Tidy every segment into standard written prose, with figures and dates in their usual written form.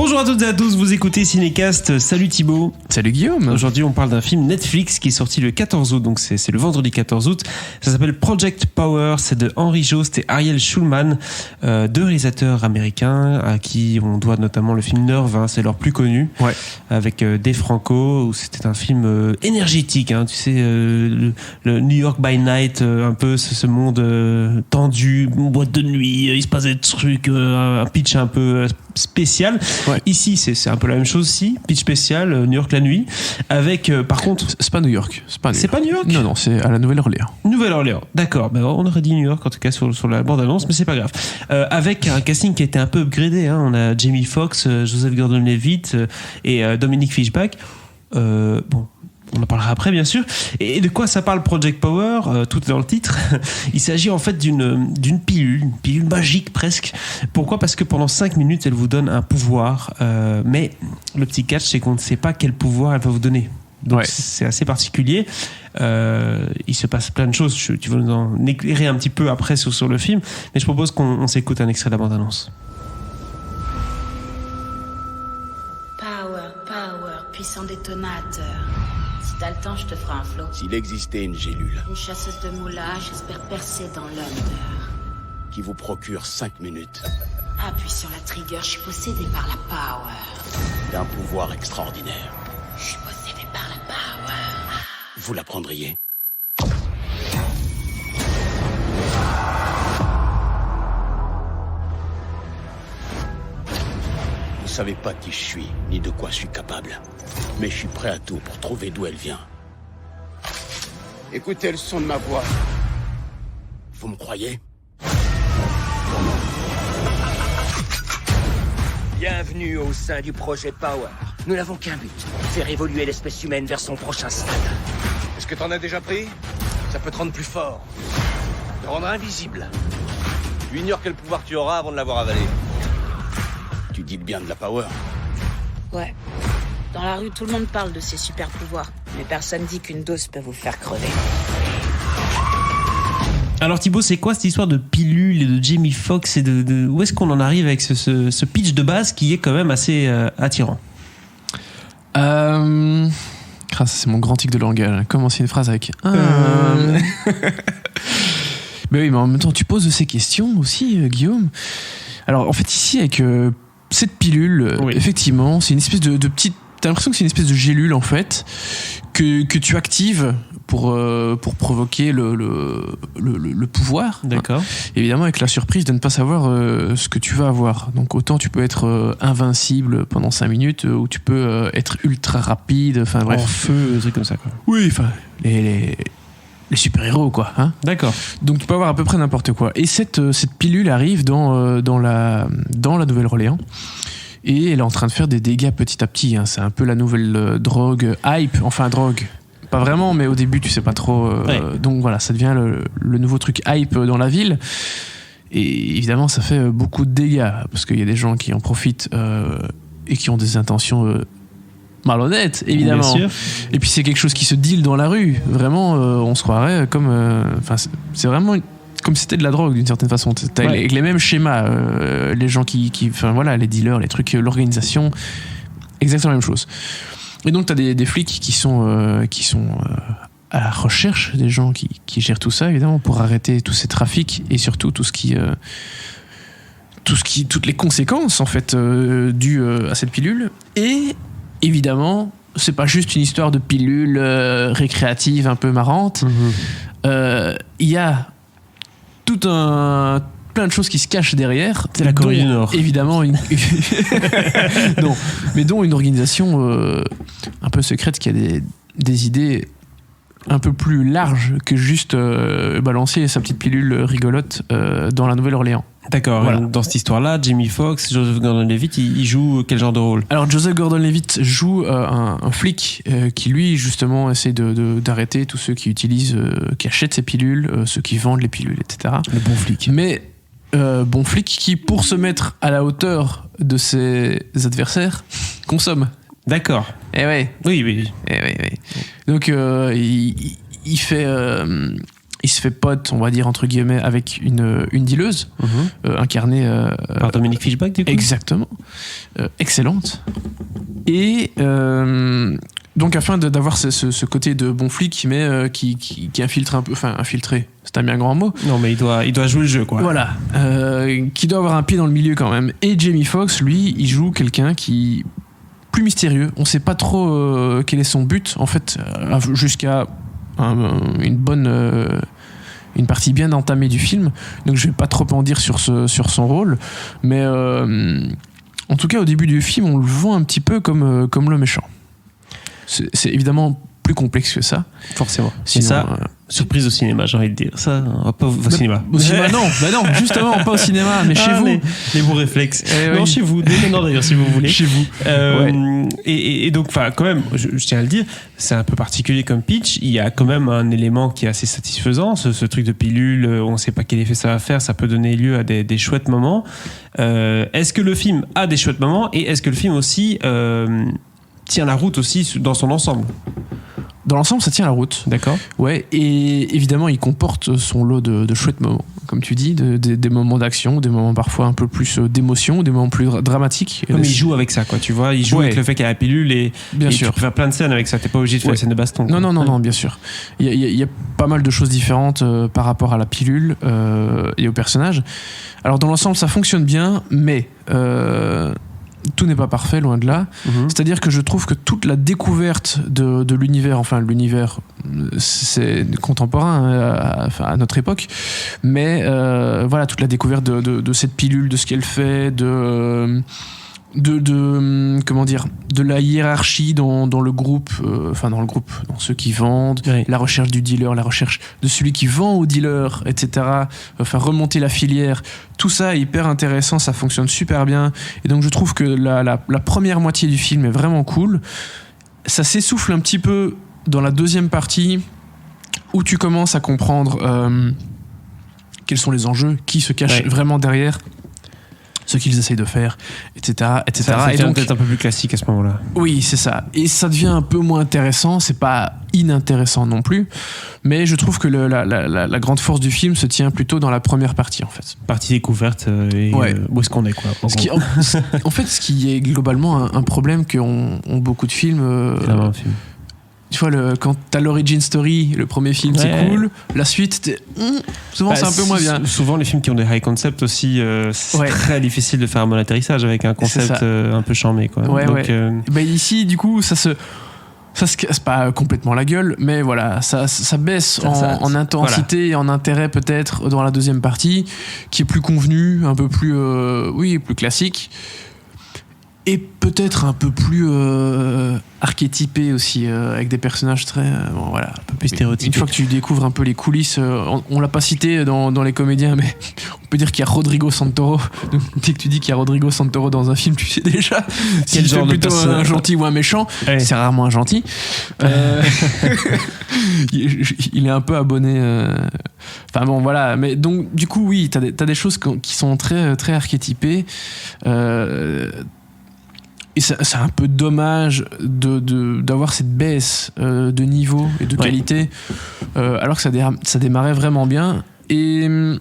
Bonjour à toutes et à tous, vous écoutez Cinécast. Salut Thibaut. Salut Guillaume. Aujourd'hui on parle d'un film Netflix qui est sorti le 14 août, donc c'est le vendredi 14 août. Ça s'appelle Project Power, c'est de Henry Jost et Ariel Schulman, deux réalisateurs américains à qui on doit notamment le film Nerve, c'est leur plus connu, avec Dave Franco, où c'était un film énergétique, tu sais, le New York by Night, un peu ce monde tendu, boîte de nuit, il se passe des trucs, un pitch un peu spécial. Ici c'est un peu la même chose aussi, pitch spécial, New York la nuit, avec par contre c'est pas New York, c'est pas New York. Non, c'est à la Nouvelle-Orléans. Nouvelle-Orléans, d'accord. On aurait dit New York en tout cas sur la bande-annonce, mais c'est pas grave. Avec un casting qui a été un peu upgradé, on a Jamie Foxx, Joseph Gordon-Levitt et Dominique Fishback. On en parlera après, bien sûr. Et de quoi ça parle Project Power, tout est dans le titre. Il s'agit en fait d'une pilule, une pilule magique presque. Pourquoi ? Parce que pendant 5 minutes, elle vous donne un pouvoir. Mais le petit catch, c'est qu'on ne sait pas quel pouvoir elle va vous donner. Donc c'est assez particulier. Il se passe plein de choses. Tu vas nous en éclairer un petit peu après sur le film. Mais je propose qu'on s'écoute un extrait de la bande-annonce. Power, puissant détonateur. Si t'as le temps, je te ferai un flot. S'il existait une gélule Une chasseuse de moulage, j'espère percer dans l'Under. qui vous procure 5 minutes Appuie sur la trigger, je suis possédé par la power. d'un pouvoir extraordinaire, Je suis possédé par la power. vous la prendriez ? Vous savez pas qui je suis, ni de quoi je suis capable. Mais je suis prêt à tout pour trouver d'où elle vient. Écoutez le son de ma voix. Vous me croyez ? Bienvenue au sein du projet Power. Nous n'avons qu'un but, faire évoluer l'espèce humaine vers son prochain stade. Est-ce que t'en as déjà pris ? Ça peut te rendre plus fort. Te rendre invisible. Tu ignores quel pouvoir tu auras avant de l'avoir avalé. Tu dis le bien de la Power. Ouais. Dans la rue, tout le monde parle de ses super pouvoirs. Mais personne dit qu'une dose peut vous faire crever. Alors Thibaut, c'est quoi cette histoire de pilule et de Jamie Foxx et de où est-ce qu'on en arrive avec ce pitch de base qui est quand même assez attirant? C'est mon grand tic de langage. Commencer une phrase avec Mais oui, mais en même temps, tu poses ces questions aussi, Guillaume. Alors, en fait, ici, avec cette pilule, effectivement, c'est une espèce de petite. T'as l'impression que c'est une espèce de gélule, en fait, que tu actives pour provoquer le pouvoir. D'accord. Évidemment, avec la surprise de ne pas savoir ce que tu vas avoir. Donc, autant tu peux être invincible pendant 5 minutes, ou tu peux être ultra rapide, enfin bref. En feu, des trucs comme ça, quoi. Oui, enfin, les super-héros, quoi. D'accord. Donc, tu peux avoir à peu près n'importe quoi. Et cette pilule arrive dans la Nouvelle-Orléans. Et elle est en train de faire des dégâts petit à petit. C'est un peu la nouvelle drogue hype. Enfin, drogue. Pas vraiment, mais au début, tu sais pas trop. Donc voilà, ça devient le nouveau truc hype dans la ville. Et évidemment, ça fait beaucoup de dégâts. Parce qu'il y a des gens qui en profitent et qui ont des intentions malhonnêtes, évidemment. Bien sûr. Et puis, c'est quelque chose qui se deal dans la rue. Vraiment, on se croirait comme. C'est vraiment. Comme si c'était de la drogue d'une certaine façon. T'as les mêmes schémas, les gens qui les dealers, les trucs, l'organisation, exactement la même chose. Et donc t'as des flics qui sont à la recherche des gens qui gèrent tout ça, évidemment, pour arrêter tous ces trafics et surtout toutes les conséquences en fait dues à cette pilule. Et évidemment, c'est pas juste une histoire de pilule récréative un peu marrante. Il y a plein de choses qui se cachent derrière. C'est la Corée du Nord. Évidemment, non, mais dont une organisation un peu secrète qui a des idées un peu plus larges que juste balancer sa petite pilule rigolote dans la Nouvelle-Orléans. D'accord. Voilà. Dans cette histoire-là, Jamie Foxx, Joseph Gordon-Levitt, il joue quel genre de rôle ? Alors, Joseph Gordon-Levitt joue un flic qui, lui, justement, essaie d'arrêter tous ceux qui utilisent, qui achètent ces pilules, ceux qui vendent les pilules, etc. Le bon flic. Mais bon flic qui, pour se mettre à la hauteur de ses adversaires, consomme. D'accord. Eh ouais. Oui. Donc, il fait il se fait pote, on va dire entre guillemets, avec une dealeuse incarnée par Dominique Fishback, du coup. Exactement, excellente. Et donc afin d'avoir ce côté de bon flic, mais qui infiltre un peu, enfin infiltré, c'est un bien grand mot. Non, mais il doit jouer le jeu, quoi. Voilà, qui doit avoir un pied dans le milieu quand même. Et Jamie Foxx, lui, il joue quelqu'un qui plus mystérieux. On sait pas trop quel est son but en fait, jusqu'à une partie bien entamée du film. Donc je vais pas trop en dire sur son rôle, mais en tout cas au début du film, on le voit un petit peu comme le méchant. C'est évidemment plus complexe que ça. Forcément. Sinon, et ça, surprise au cinéma, j'ai envie de dire. Ça, on va pas au cinéma. Au cinéma, non, justement, pas au cinéma, mais chez vous. Les bons réflexes. Non, oui. chez vous. Dès maintenant, d'ailleurs, si vous voulez. Chez vous. Ouais. Et donc, quand même, je tiens à le dire, c'est un peu particulier comme pitch. Il y a quand même un élément qui est assez satisfaisant. Ce truc de pilule, on ne sait pas quel effet ça va faire. Ça peut donner lieu à des chouettes moments. Est-ce que le film a des chouettes moments et est-ce que le film aussi tient la route aussi dans son ensemble? Dans l'ensemble, ça tient la route. D'accord. Ouais, et évidemment, il comporte son lot de chouettes moments. Comme tu dis, des moments d'action, des moments parfois un peu plus d'émotion, des moments plus dramatiques. Mais il joue avec ça, quoi, tu vois. Il joue avec le fait qu'il y a la pilule et sûr. Tu peux faire plein de scènes avec ça. T'es pas obligé de faire des scènes de baston. Non, bien sûr. Il y a pas mal de choses différentes par rapport à la pilule et au personnage. Alors, dans l'ensemble, ça fonctionne bien, mais tout n'est pas parfait, loin de là. C'est-à-dire que je trouve que toute la découverte de l'univers, enfin l'univers c'est contemporain à notre époque, mais voilà, toute la découverte de cette pilule, de ce qu'elle fait, de comment dire, de la hiérarchie dans le groupe, dans ceux qui vendent, la recherche du dealer, la recherche de celui qui vend au dealer, etc. Enfin, remonter la filière, tout ça est hyper intéressant, ça fonctionne super bien. Et donc je trouve que la première moitié du film est vraiment cool. Ça s'essouffle un petit peu dans la deuxième partie où tu commences à comprendre quels sont les enjeux, qui se cache vraiment derrière, ce qu'ils essayent de faire, etc. Ça et devient donc, peut-être un peu plus classique à ce moment-là. Oui, c'est ça. Et ça devient un peu moins intéressant, c'est pas inintéressant non plus, mais je trouve que la grande force du film se tient plutôt dans la première partie, en fait. Partie découverte où est-ce qu'on est, quoi. En fait, ce qui est globalement un problème qu'ont beaucoup de films... Tu vois, quand t'as l'origin story, le premier film, c'est cool. La suite, souvent, c'est un peu moins bien. Souvent, les films qui ont des high concepts aussi, c'est très difficile de faire un bon atterrissage avec un concept un peu charmé, quoi. Donc, ici, du coup, ça se casse pas complètement la gueule, mais voilà, ça baisse en intensité et en intérêt peut-être dans la deuxième partie, qui est plus convenue, un peu plus, plus classique. Et peut-être un peu plus archétypé aussi, avec des personnages très... voilà, un peu plus stéréotypés. Une fois que tu découvres un peu les coulisses, on l'a pas cité dans les comédiens, mais on peut dire qu'il y a Rodrigo Santoro. Donc, dès que tu dis qu'il y a Rodrigo Santoro dans un film, tu sais déjà s'il fait plutôt un gentil ou un méchant. Ouais. C'est rarement un gentil. Il est un peu abonné... Enfin bon, voilà. Mais donc, du coup, oui, t'as des choses qui sont très, très archétypées. Et c'est un peu dommage d'avoir cette baisse de niveau et de qualité, alors que ça démarrait vraiment bien. Mais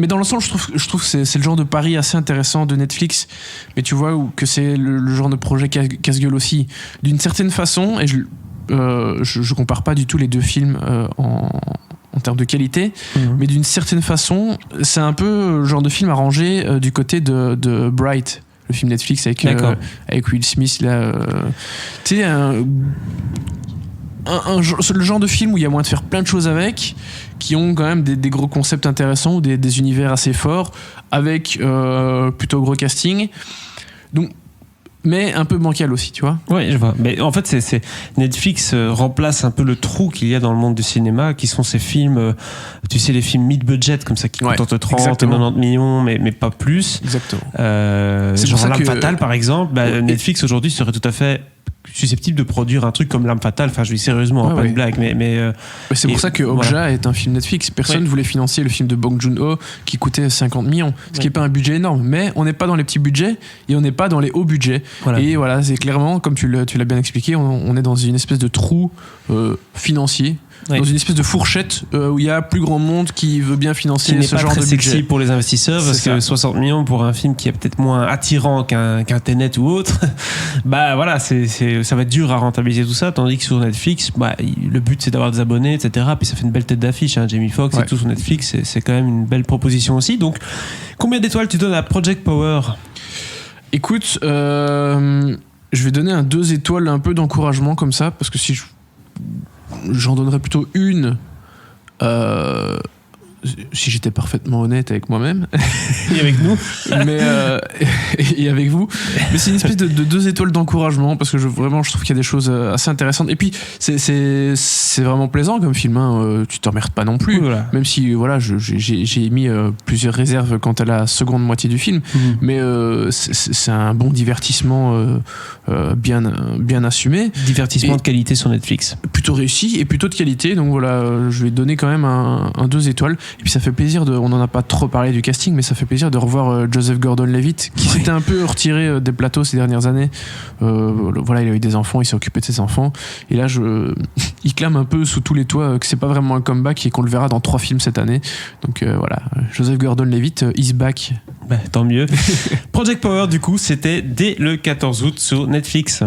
dans l'ensemble, je trouve que c'est le genre de pari assez intéressant de Netflix. Mais tu vois que c'est le genre de projet casse-gueule aussi. D'une certaine façon, et je compare pas du tout les deux films en termes de qualité, mais d'une certaine façon, c'est un peu le genre de film arrangé du côté de Bright. Le film Netflix avec Will Smith là, tu sais, le genre de film où il y a moyen de faire plein de choses avec, qui ont quand même des gros concepts intéressants ou des univers assez forts avec plutôt gros casting, donc, mais un peu bancal aussi, tu vois. Oui, je vois. Mais en fait, c'est Netflix remplace un peu le trou qu'il y a dans le monde du cinéma, qui sont ces films, tu sais, les films mid-budget comme ça, qui coûtent entre 30 et 90 millions, mais pas plus. Exactement. C'est genre L'Arme Fatale, par exemple. Netflix aujourd'hui serait tout à fait susceptible de produire un truc comme L'Arme Fatale. Enfin, je dis sérieusement, pas une blague, mais c'est pour ça que Okja est un film Netflix. Personne voulait financer le film de Bong Joon-ho qui coûtait 50 millions, ce qui n'est pas un budget énorme, mais on n'est pas dans les petits budgets et on n'est pas dans les hauts budgets. Et voilà, c'est clairement, comme tu l'as bien expliqué, on est dans une espèce de trou financier Ouais. dans une espèce de fourchette où il y a plus grand monde qui veut bien financer Qui n'est ce pas genre très de sexy budget. pour les investisseurs, parce C'est que ça. 60 millions pour un film qui est peut-être moins attirant qu'un Tenet ou autre, bah voilà, ça va être dur à rentabiliser tout ça, tandis que sur Netflix, bah, le but c'est d'avoir des abonnés, etc. Puis ça fait une belle tête d'affiche, hein, Jamie Foxx Ouais. et tout sur Netflix, c'est quand même une belle proposition aussi. Donc, combien d'étoiles tu donnes à Project Power? Écoute, je vais donner un 2 étoiles, un peu d'encouragement comme ça, parce que si j'en donnerais plutôt une, si j'étais parfaitement honnête avec moi-même, Et avec nous? mais et avec vous, mais c'est une espèce de 2 étoiles d'encouragement, parce que vraiment je trouve qu'il y a des choses assez intéressantes, et puis c'est vraiment plaisant comme film, hein, tu t'emmerdes pas non plus. Voilà. Même si voilà, j'ai mis plusieurs réserves quant à la seconde moitié du film, mais c'est un bon divertissement bien assumé, Divertissement Et- de qualité sur Netflix. plutôt réussi et plutôt de qualité. Donc voilà, je vais donner quand même un 2 étoiles. Et puis ça fait plaisir on n'en a pas trop parlé du casting, mais ça fait plaisir de revoir Joseph Gordon-Levitt, qui s'était un peu retiré des plateaux ces dernières années. Voilà, il a eu des enfants, il s'est occupé de ses enfants, et là il clame un peu sous tous les toits que c'est pas vraiment un comeback et qu'on le verra dans 3 films cette année. Donc voilà, Joseph Gordon-Levitt is back. Bah, tant mieux. Project Power, du coup, c'était dès le 14 août sur Netflix.